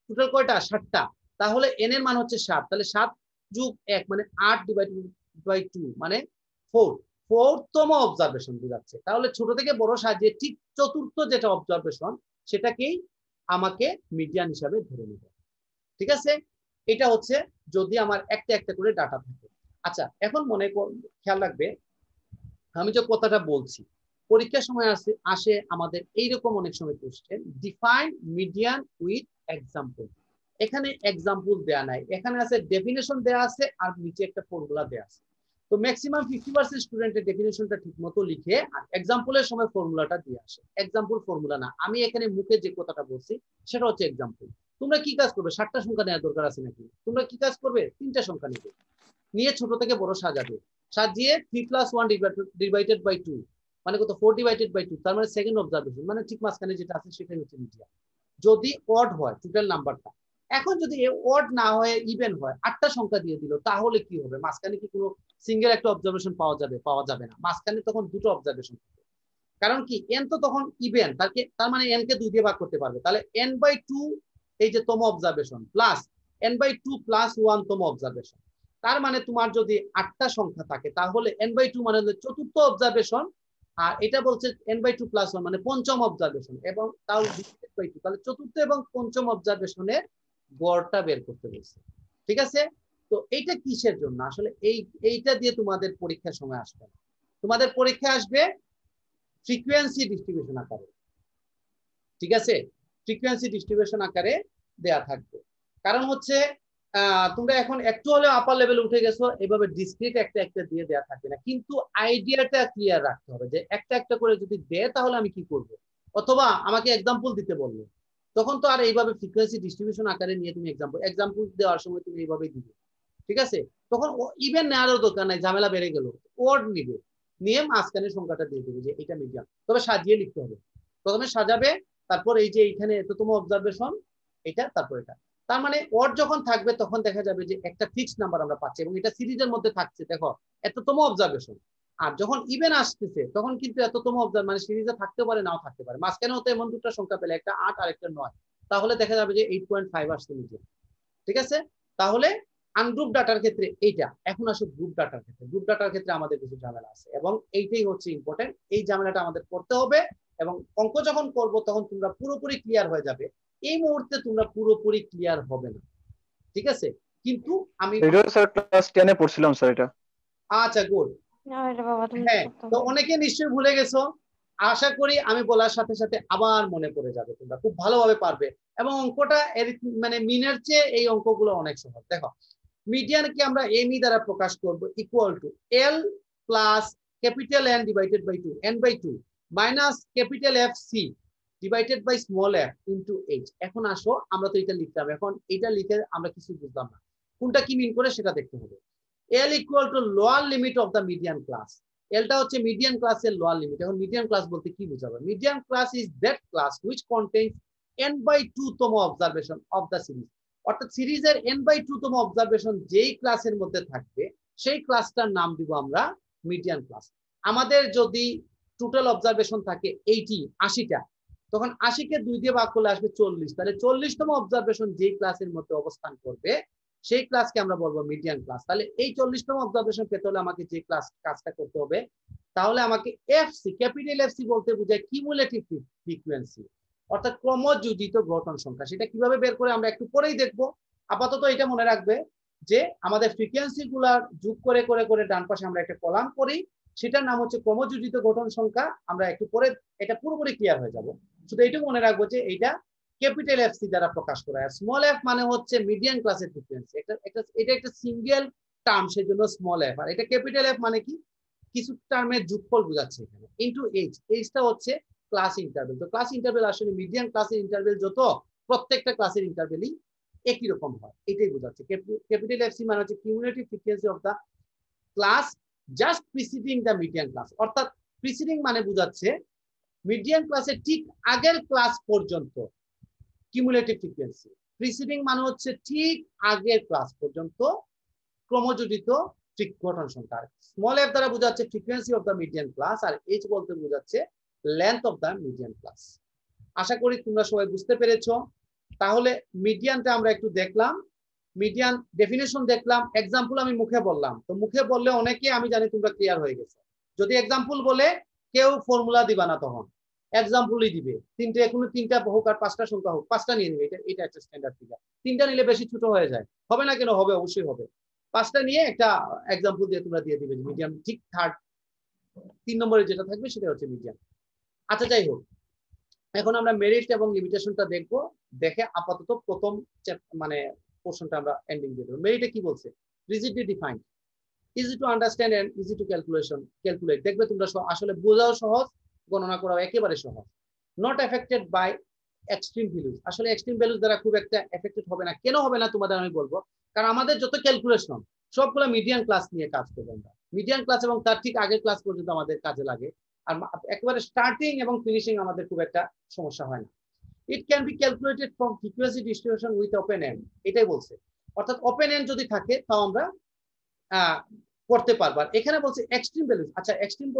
A: টোটাল কয়টা, 60টা, তাহলে n এর মান হচ্ছে 7, তাহলে 7 যোগ 1 মানে 8 ডিভাইডেড বাই 2 মানে 4, ফোরতম অবজারভেশন বোঝাচ্ছে। তাহলে ছোট থেকে বড় সাজিয়ে ঠিক চতুর্থ যেটা অবজারভেশন, সেটাকেই আমাকে মিডিয়ান হিসাবে ধরে নিতে। ঠিক আছে, এটা হচ্ছে যদি আমার একটা একটা করে ডাটা থাকে। আচ্ছা, এখন খেয়াল রাখবে, আমি যে কথাটা বলছি, পরীক্ষার সময় আসে আমাদের এইরকম অনেক সময় question, define median with example. এখানে এক্সাম্পল দেয়া নাই, এখানে আছে ডেফিনেশন দেয়া আছে আর নিচে একটা ফর্মুলা দেয়া আছে। তো ম্যাক্সিমাম 50% স্টুডেন্টের ডেফিনেশনটা ঠিকমতো লিখে আর এক্সাম্পলের সময় ফর্মুলাটা দিয়ে আসে। এক্সাম্পল ফর্মুলা না, আমি এখানে মুখে যে কথাটা বলছি সেটা হচ্ছে এক্সাম্পল। তোমরা কি কাজ করবে, 7টা সংখ্যা নেওয়ার দরকার আছে নাকি, তোমরা কি কাজ করবে, 3টা সংখ্যা নেবে, নিয়ে ছোট থেকে বড় সাজাবে, সাজিয়ে 3+1 ডিভাইডেড বাই 2 মানে কত, 4 ডিভাইডেড বাই 2, তার মানে সেকেন্ড অবজারভেশন, মানে ঠিক মাঝখানে যেটা আছে সেটাই হচ্ছে মিডিয়ান। যদি অড হয় টোটাল নাম্বারটা, এখন যদি অড না হয়ে ইভেন হয়, 8টা সংখ্যা দিয়ে দিল, তাহলে কি হবে, মাঝখানে কি কোনো সিঙ্গেল একটা অবজারভেশন পাওয়া যাবে, পাওয়া যাবে না, মাঝখানে তখন দুটো অবজারভেশন। কারণ কি, এন তো তখন ইভেন, তার মানে এন কে 2 দিয়ে ভাগ করতে পারবে, তাহলে n/2 এই যে তম অবজারভেশন প্লাস n/2 + 1 তম অবজারভেশন। তার মানে তোমার যদি 8টা সংখ্যা থাকে, তাহলে n/2 মানে হলো চতুর্থ অবজারভেশন, আর এটা বলছে n/2 + 1 মানে পঞ্চম অবজারভেশন, এবং তাও ডিভাইডেড বাই 2, তাহলে চতুর্থ এবং পঞ্চম অবজারভেশনের গড়টা বের করতে বলছে। ঠিক আছে, তো এইটা কিসের জন্য আসলে, এইটা দিয়ে তোমাদের পরীক্ষার সময় আসবে না, তোমাদের পরীক্ষা আসবে ফ্রিকোয়েন্সি ডিস্ট্রিবিউশন আকারে। ঠিক আছে, ফ্রিকোয়েন্সি ডিস্ট্রিবিউশন আকারে দেয়া থাকবে। কারণ হচ্ছে তোমরা এখন একটু হলেও আপার লেভেলে উঠে গেছো, এভাবে ডিসক্রিট একটা একটা দিয়ে দেয়া থাকবে না, কিন্তু আইডিয়াটা ক্লিয়ার রাখতে হবে যে একটা একটা করে যদি দেয় তাহলে আমি কি করব, অথবা আমাকে এক্সাম্পল দিতে বললো, তখন তো আর এইভাবে ফ্রিকোয়েন্সি ডিস্ট্রিবিউশন আকারে নিয়ে তুমি এক্সাম্পল দেওয়ার সময় তুমি এইভাবেই দিবে। ঠিক আছে, তখন ইভেন নেওয়ারও দরকার নাই, ঝামেলা বেড়ে গেল, ওয়ার্ড নিবে, নিয়ে মাঝখানে সংখ্যাটা দিয়ে দেবে যে এটা মিডিয়াম, তবে সাজিয়ে লিখতে হবে। প্রথমে সাজাবে, তারপর এই যে এইখানে এততম অবজারভেশন এটা, তারপর এটা। তার মানে ওয়ার্ড যখন থাকবে তখন দেখা যাবে যে একটা ফিক্সড নাম্বার আমরা পাচ্ছি, এবং এটা সিরিজের মধ্যে থাকছে, দেখো এততম অবজারভেশন। আর যখন ইভেন আসতেছে তখন কিন্তু এততম অবজার্ভ মানে সিরিজে থাকতে পারে, নাও থাকতে পারে, মাঝখানে হতে এমন দুটো সংখ্যা পেলে, একটা 8 আর একটা 9, তাহলে দেখা যাবে যে 8.5 আসছে মিডিয়াম। ঠিক আছে, তাহলে আনগ্রুপ ডাটার ক্ষেত্রে এইটা। এখন আসো গ্রুপ ডাটার ক্ষেত্রে। গ্রুপ ডাটার ক্ষেত্রে আমাদের কিছু ঝামেলা আছে, এবং এইটাই হচ্ছে ইম্পর্টেন্ট, এই ঝামেলাটা আমাদের করতে হবে, এবং অঙ্ক যখন করবো তখন তোমরা পুরোপুরি ক্লিয়ার হয়ে যাবে। এই মুহূর্তে তোমরা পুরোপুরি ক্লিয়ার হবে না, ঠিক আছে, কিন্তু আমি
B: স্যার ক্লাস 10 এ পড়ছিলাম স্যার এটা।
A: আচ্ছা গুড। হ্যাঁ, তো অনেকে নিশ্চয়ই ভুলে গেছো, আশা করি আমি বলার সাথে সাথে আবার মনে পড়ে যাবে, তোমরা খুব ভালোভাবে পারবে, এবং অঙ্কটা মানে মিনের চেয়ে এই অঙ্কগুলো অনেক সহজ। দেখো, মিডিয়ানকে আমরা এমই দ্বারা প্রকাশ করব, equal to L plus capital N divided by 2 n/2 minus capital F C divided by small F into H. এখন আসো, আমরা তো এটা লিখতে হবে, এখন এটা লিখে আমরা কিছু বুঝলাম না, কোনটা কি মিন করে সেটা দেখতে হবে। L equal to lower limit of the median class. এলটা হচ্ছে মিডিয়ান ক্লাসের লোয়ার লিমিট। এখন মিডিয়ান ক্লাস বলতে কি বোঝাবে? Median class is that class which contains n/2 তম অবজারভেশন অফ দ্য সিরিজ। অর্থাৎ সিরিজের n/2 তম অবজারভেশন যেই ক্লাসের মধ্যে থাকবে সেই ক্লাসটার নাম দিব আমরা মিডিয়ান ক্লাস। আমাদের যদি টোটাল অবজারভেশন থাকে 80টা, তখন 80কে 2 দিয়ে ভাগ করলে আসবে 40। তাহলে 40তম অবজারভেশন যেই ক্লাসের মধ্যে অবস্থান করবে সেই ক্লাসকে আমরা বলবো মিডিয়ান ক্লাস। তাহলে এই 40তম অবজারভেশন পেতে হলে আমাকে যে ক্লাস কাজটা করতে হবে, তাহলে আমাকে এফসি, ক্যাপিটাল এফসি বলতে বোঝায় কিউমুলেটিভ ফ্রিকোয়েন্সি, অর্থাৎ ক্রমযোজিত ঘটন সংখ্যা। সেটা কিভাবে বের করে আমরা একটু পরেই দেখবো। আপাতত এটা মনে রাখবে যে আমাদের ফ্রিকোয়েন্সি গুলা যোগ করে করে করে ডান পাশে আমরা একটা কলাম করি, সেটার নাম হচ্ছে ক্রমযোজিত ঘটন সংখ্যা। আমরা একটু পরে এটা পুরোপুরি ক্লিয়ার হয়ে যাব। শুধু এইটুকু মনে রাখবো যে এইটা ক্যাপিটাল এফসি দ্বারা প্রকাশ করা হয়। স্মল এফ মানে হচ্ছে মিডিয়ান ক্লাসের ফ্রিকোয়েন্সি। এটা একটা সিঙ্গেল টার্ম, সেজন্য স্মল এফ। আর এটা ক্যাপিটাল এফ মানে কি? কিছু টার্মের যোগফল বোঝাচ্ছে এখানে। ইনটু এইচ, এইচটা হচ্ছে ক্লাস ইন্টারভেল। তো ক্লাস ইন্টারভেল আসলে মিডিয়ান ক্লাসের ইন্টারভেল যত, প্রত্যেকটা ক্লাসের ইন্টারভেলই একই রকম হয়, এটাই বোঝাচ্ছে। ক্যাপিটাল এফসি মানে হচ্ছে cumulative frequency of the class just preceding the median class. অর্থাৎ প্রিসিডিং মানে বোঝাচ্ছে মিডিয়ান ক্লাসের ঠিক আগের ক্লাস পর্যন্ত কিউমুলেটিভ ফ্রিকোয়েন্সি। প্রিসিডিং মানে হচ্ছে ঠিক আগের ক্লাস পর্যন্ত ক্রমযোজিত ঘটন সংখ্যা। স্মল এফ দ্বারা বোঝাচ্ছে frequency of the median class, আর এইচ বলতে বোঝাচ্ছে length of the median class. আশা করি তোমরা সবাই বুঝতে পেরেছো। তাহলে মিডিয়ানটা আমরা একটু দেখলাম, মিডিয়ান ডেফিনেশন দেখলাম, এক্সাম্পল আমি মুখে বললাম। তো মুখে বললে অনেকে আমি জানি তোমরা ক্লিয়ার হয়ে গেছে। যদি এক্সাম্পল বলে কেউ ফর্মুলা দিবা না, তখন এক্সাম্পলই দিবে। তিনটা হোক আর 5টা সংখ্যা হোক, 5টা নিয়ে নিবে। এটা একটা স্ট্যান্ডার্ড ফিগার। 3টা নিলে বেশি ছোট হয়ে যায়, হবে না কেন? হবে, অবশ্যই হবে। 5টা নিয়ে একটা এক্সাম্পল দিয়ে তোমরা দিয়ে দিবে মিডিয়ান ঠিক থার্ড 3 নম্বরে যেটা থাকবে সেটা হচ্ছে মিডিয়ান। আচ্ছা, যাই হোক, এখন আমরা মেরিট এবং লিমিটেশনটা দেখবো। দেখে আপাতত প্রথম মানে পোরশনটা আমরা এন্ডিং দিয়ে দেব। মেরিটে কি বলছে? Rigidly defined, easy to understand and easy to calculate. দেখবে তোমরা আসলে বোঝাও সহজ, গণনা করাও একেবারে সহজ। Not affected by extreme values. আসলে এক্সট্রিম ভ্যালুজ দ্বারা খুব একটা এফেক্টেড হবে না। কেন হবে না তোমাদের আমি বলবো। কারণ আমাদের যত ক্যালকুলেশন সবগুলো মিডিয়ান ক্লাস নিয়ে কাজ করবো আমরা। মিডিয়ান ক্লাস এবং তার ঠিক আগের ক্লাস পর্যন্ত আমাদের কাজে লাগে। আর একেবারে স্টার্টিং এবং ফিনিশিং আমাদের খুব একটা সমস্যা হয় না। It can be calculated from frequency distribution with open end. এটাই বলছে। অর্থাৎ ওপেন এন্ড যদি থাকে তাও আমরা করতে পারবো। এখানে বলছে এক্সট্রিম ভ্যালুজ। আচ্ছা, এক্সট্রিম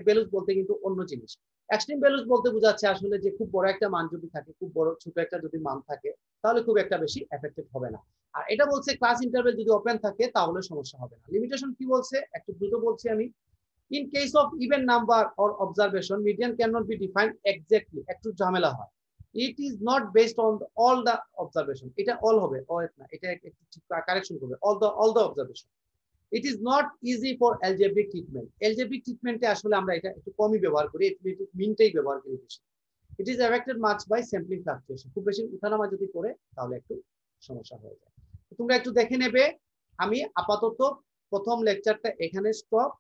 A: ভ্যালুজ বলতে কিন্তু অন্য জিনিস। এক্সট্রিম ভ্যালুজ বলতে বোঝাচ্ছে আসলে যে খুব বড় একটা মান যদি থাকে, খুব বড় ছোট একটা যদি মান থাকে, তাহলে খুব একটা বেশি এফেক্টেড হবে না। আর এটা বলছে ক্লাস ইন্টারভেল যদি ওপেন থাকে তাহলে সমস্যা হবে না। লিমিটেশন কি বলছে একটু দ্রুত বলছি আমি। In case of even number or observation, median can not be defined exactly. একটু ঝামেলা হয়। It is not based on all the observation. এটা অল হবে, না, এটা একটু কারেকশন করবে। All the observation. It is not easy for algebraic treatment. Algebraic treatment এ আসলে আমরা এটা একটু কমই ব্যবহার করি, মিনটাই ব্যবহার করি বেশি। It is affected much by sampling fluctuation. খুব বেশি উঠানামা যদি করে তাহলে একটু সমস্যা হয়ে যায়। তোমরা একটু দেখে নেবে। আমি আপাতত প্রথম লেকচারটা এখানে স্টপ।